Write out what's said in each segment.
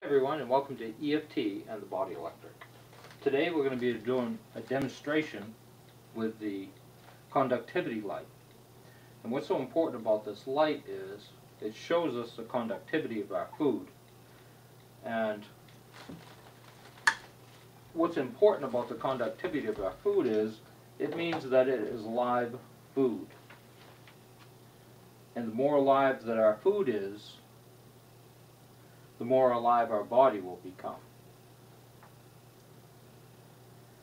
Hi everyone, and welcome to EFT and the Body Electric. Today we're going to be doing a demonstration with the conductivity light. And what's so important about this light is it shows us the conductivity of our food. And what's important about the conductivity of our food is it means that it is live food. And the more alive that our food is, the more alive our body will become.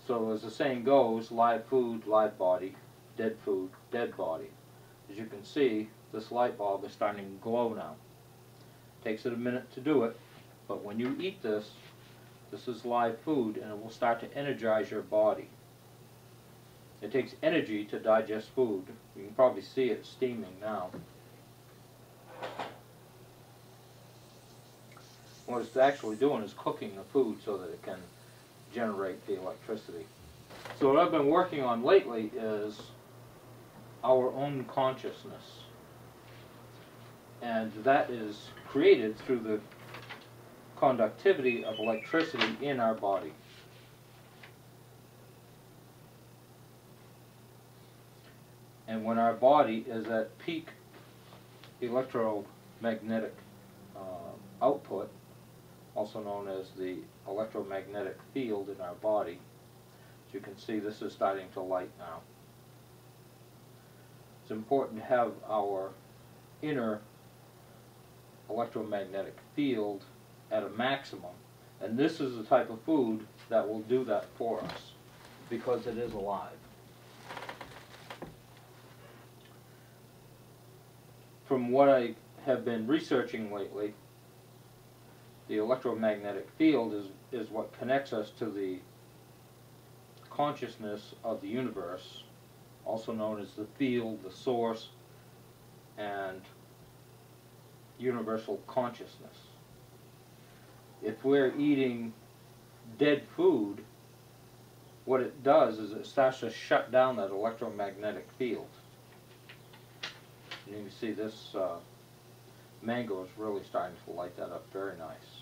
So as the saying goes, live food, live body, dead food, dead body. As you can see, this light bulb is starting to glow now. Takes it a minute to do it, but when you eat this, this is live food and it will start to energize your body. It takes energy to digest food. You can probably see it steaming now. What it's actually doing is cooking the food so that it can generate the electricity. So what I've been working on lately is our own consciousness. And that is created through the conductivity of electricity in our body. And when our body is at peak electromagnetic output, also known as the electromagnetic field in our body. As you can see, this is starting to light now. It's important to have our inner electromagnetic field at a maximum, and this is the type of food that will do that for us because it is alive. From what I have been researching lately, the electromagnetic field is what connects us to the consciousness of the universe, also known as the field, the source, and universal consciousness. If we're eating dead food, what it does is it starts to shut down that electromagnetic field. And you can see this mango is really starting to light that up very nice.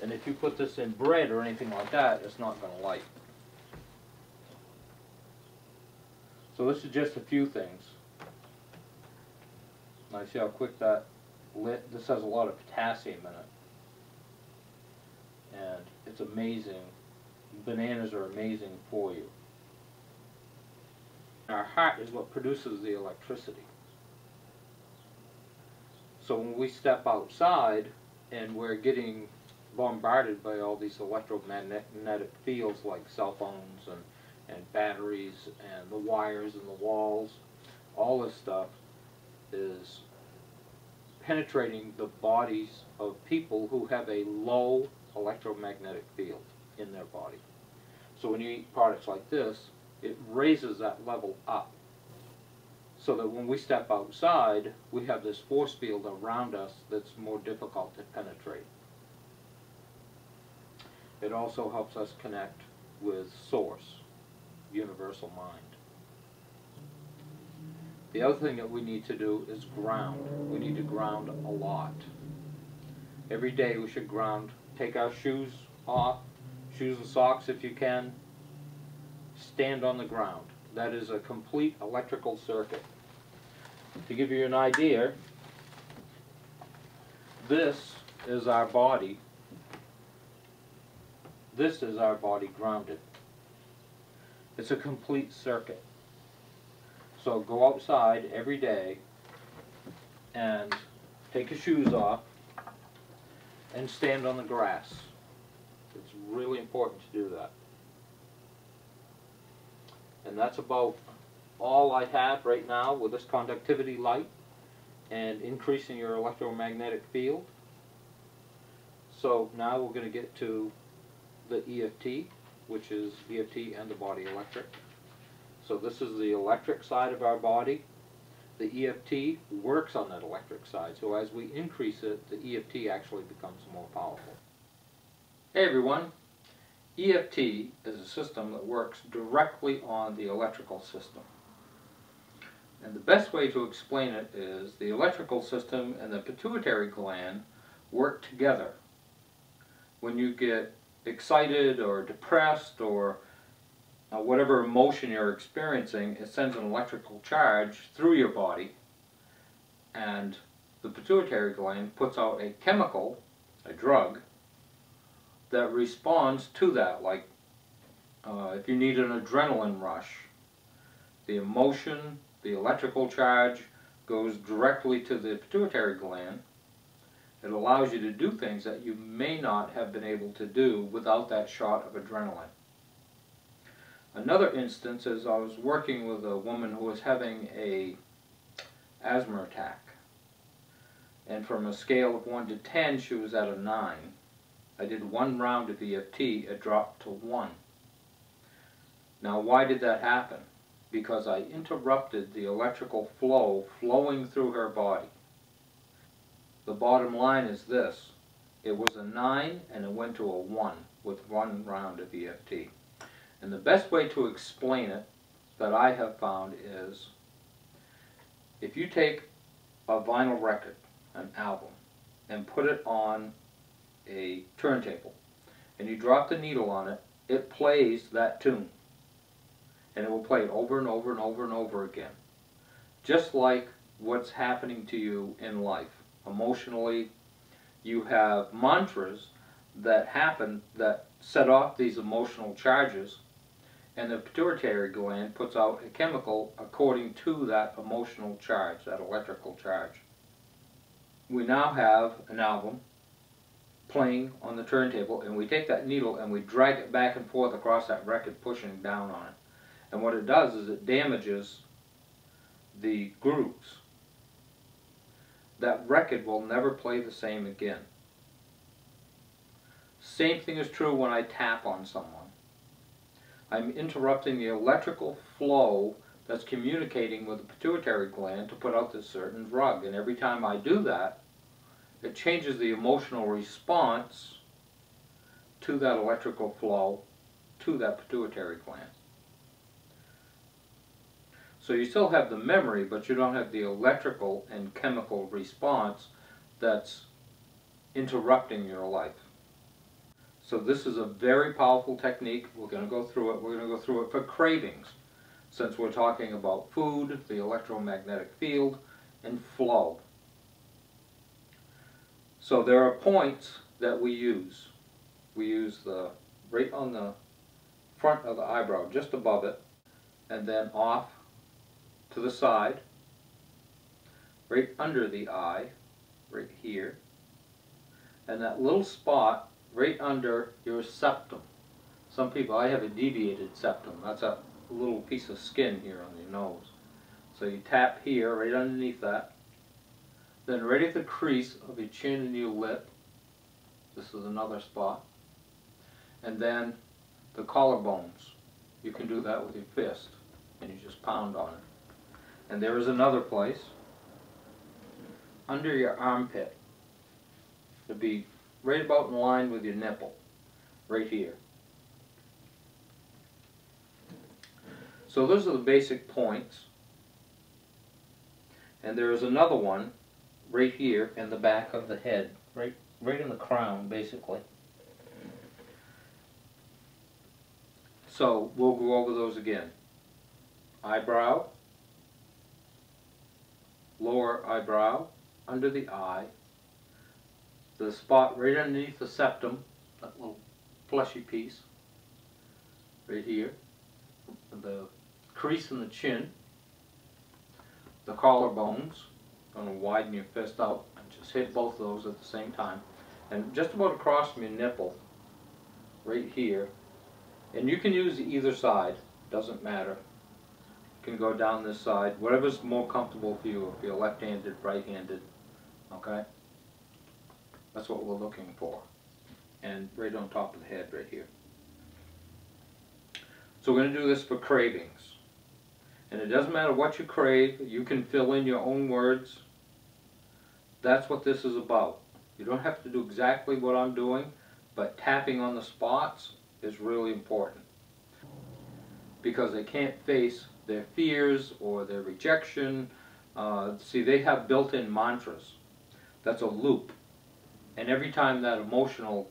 And if you put this in bread or anything like that, it's not going to light. So this is just a few things. Now see how quick that lit? This has a lot of potassium in it. And it's amazing. Bananas are amazing for you. Our heart is what produces the electricity. So when we step outside and we're getting bombarded by all these electromagnetic fields like cell phones and batteries and the wires and the walls, all this stuff is penetrating the bodies of people who have a low electromagnetic field in their body. So when you eat products like this, it raises that level up so that when we step outside, we have this force field around us that's more difficult to penetrate. It also helps us connect with Source, Universal Mind. The other thing that we need to do is ground. We need to ground a lot. Every day we should ground. Take our shoes off, shoes and socks if you can. Stand on the ground. That is a complete electrical circuit. To give you an idea, this is our body. This is our body grounded. It's a complete circuit. So go outside every day and take your shoes off and stand on the grass. It's really important to do that. And that's about all I have right now with this conductivity light and increasing your electromagnetic field. So now we're going to get to the EFT, which is EFT and the Body Electric. So this is the electric side of our body. The EFT works on that electric side, so as we increase it, the EFT actually becomes more powerful. Hey everyone, EFT is a system that works directly on the electrical system. And the best way to explain it is the electrical system and the pituitary gland work together. When you get excited or depressed or whatever emotion you're experiencing, it sends an electrical charge through your body, and the pituitary gland puts out a chemical, a drug, that responds to that. Like if you need an adrenaline rush, the emotion, the electrical charge goes directly to the pituitary gland. It allows you to do things that you may not have been able to do without that shot of adrenaline. Another instance is I was working with a woman who was having a asthma attack. And from a scale of 1 to 10, she was at a 9. I did 1 round of EFT, it dropped to 1. Now why did that happen? Because I interrupted the electrical flow flowing through her body. The bottom line is this: it was a 9 and it went to a 1 with 1 round of EFT. And the best way to explain it that I have found is, if you take a vinyl record, an album, and put it on a turntable, and you drop the needle on it, it plays that tune. And it will play it over and over and over and over again. Just like what's happening to you in life. Emotionally, you have mantras that happen that set off these emotional charges, and the pituitary gland puts out a chemical according to that emotional charge, that electrical charge. We now have an album playing on the turntable, and we take that needle and we drag it back and forth across that record, pushing down on it. And what it does is it damages the grooves. That record will never play the same again. Same thing is true when I tap on someone. I'm interrupting the electrical flow that's communicating with the pituitary gland to put out this certain drug. And every time I do that, it changes the emotional response to that electrical flow to that pituitary gland. So you still have the memory, but you don't have the electrical and chemical response that's interrupting your life. So this is a very powerful technique. We're going to go through it. We're going to go through it for cravings, since we're talking about food, the electromagnetic field, and flow. So there are points that we use. We use right on the front of the eyebrow, just above it, and then off to the side, right under the eye, right here, and that little spot right under your septum. Some people, I have a deviated septum. That's a little piece of skin here on your nose. So you tap here, right underneath that. Then right at the crease of your chin and your lip. This is another spot. And then the collarbones. You can do that with your fist, and you just pound on it. And there is another place under your armpit. To be right about in line with your nipple, right here. So those are the basic points. And there is another one right here in the back of the head, right in the crown, basically. So we'll go over those again. Eyebrow, lower eyebrow, under the eye, the spot right underneath the septum, that little fleshy piece, right here, the crease in the chin, the collarbones. I'm going to widen your fist out and just hit both of those at the same time. And just about across from your nipple, right here. And you can use either side, doesn't matter. You can go down this side, whatever's more comfortable for you, if you're left-handed, right-handed, okay? That's what we're looking for. And right on top of the head, right here. So we're going to do this for cravings. And it doesn't matter what you crave, you can fill in your own words. That's what this is about. You don't have to do exactly what I'm doing, but tapping on the spots is really important. Because they can't face their fears or their rejection. See, they have built-in mantras. That's a loop. And every time that emotional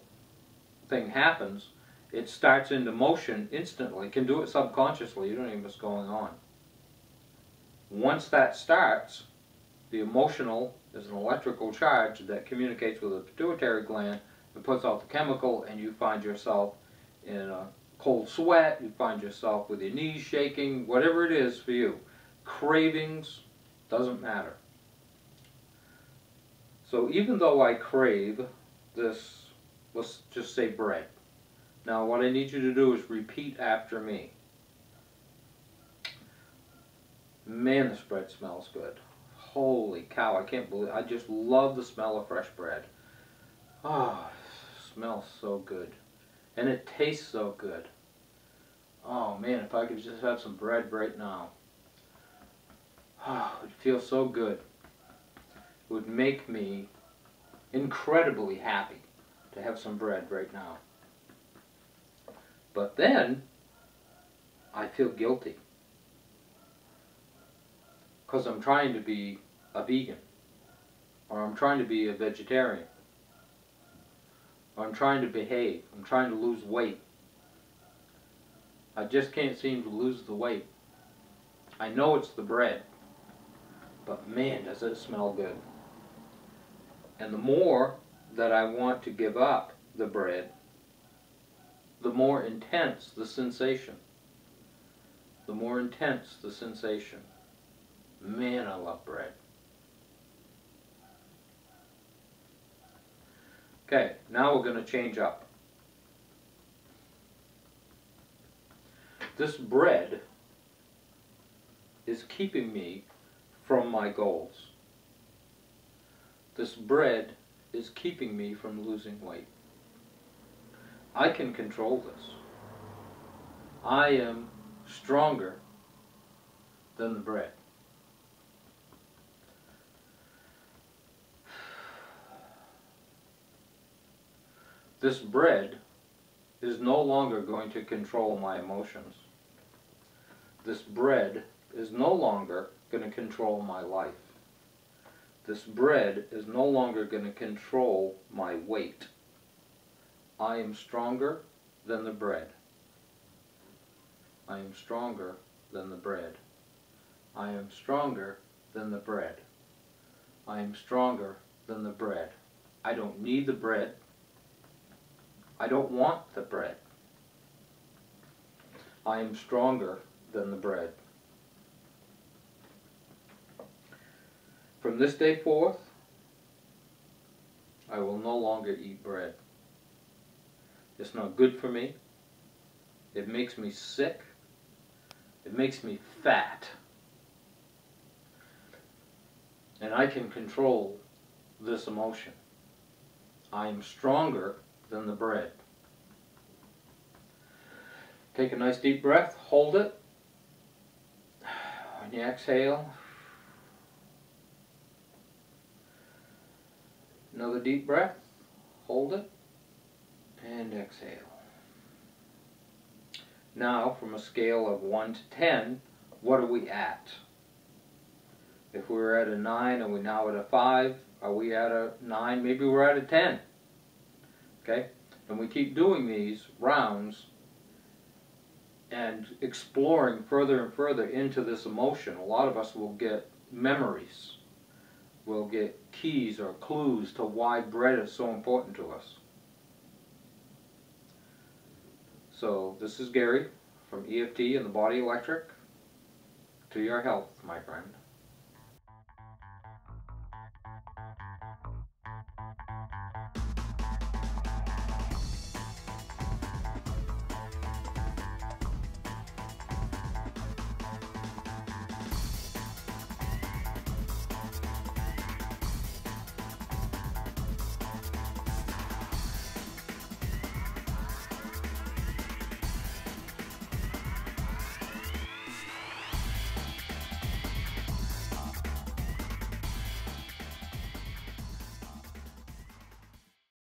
thing happens, it starts into motion instantly. It can do it subconsciously. You don't even know what's going on. Once that starts, the emotional is an electrical charge that communicates with the pituitary gland and puts out the chemical, and you find yourself in a cold sweat, you find yourself with your knees shaking, whatever it is for you. Cravings, doesn't matter. So even though I crave this, let's just say bread. Now what I need you to do is repeat after me. Man, this bread smells good. Holy cow, I can't believe, I just love the smell of fresh bread. Oh, it smells so good. And it tastes so good. Oh man, if I could just have some bread right now. Oh, it would feel so good. It would make me incredibly happy to have some bread right now. But then, I feel guilty. Because I'm trying to be a vegan. Or I'm trying to be a vegetarian. Or I'm trying to behave. I'm trying to lose weight. I just can't seem to lose the weight. I know it's the bread. But man, does it smell good. And the more that I want to give up the bread, the more intense the sensation. The more intense the sensation. Man, I love bread. Okay, now we're going to change up. This bread is keeping me from my goals. This bread is keeping me from losing weight. I can control this. I am stronger than the bread. This bread is no longer going to control my emotions. This bread is no longer going to control my life. This bread is no longer going to control my weight. I am stronger than the bread. I am stronger than the bread. I am stronger than the bread. I am stronger than the bread. I don't need the bread. I don't want the bread. I am stronger than the bread. From this day forth, I will no longer eat bread. It's not good for me. It makes me sick. It makes me fat. And I can control this emotion. I am stronger than the bread. Take a nice deep breath, hold it. When you exhale, another deep breath, hold it, and exhale. Now, from a scale of 1 to 10, what are we at? If we were at a 9 and we're now at a 5, are we at a 9? Maybe we're at a 10. Okay? And we keep doing these rounds and exploring further and further into this emotion. A lot of us will get memories. We'll get keys or clues to why bread is so important to us. So this is Gary from EFT and the Body Electric. To your health, my friend.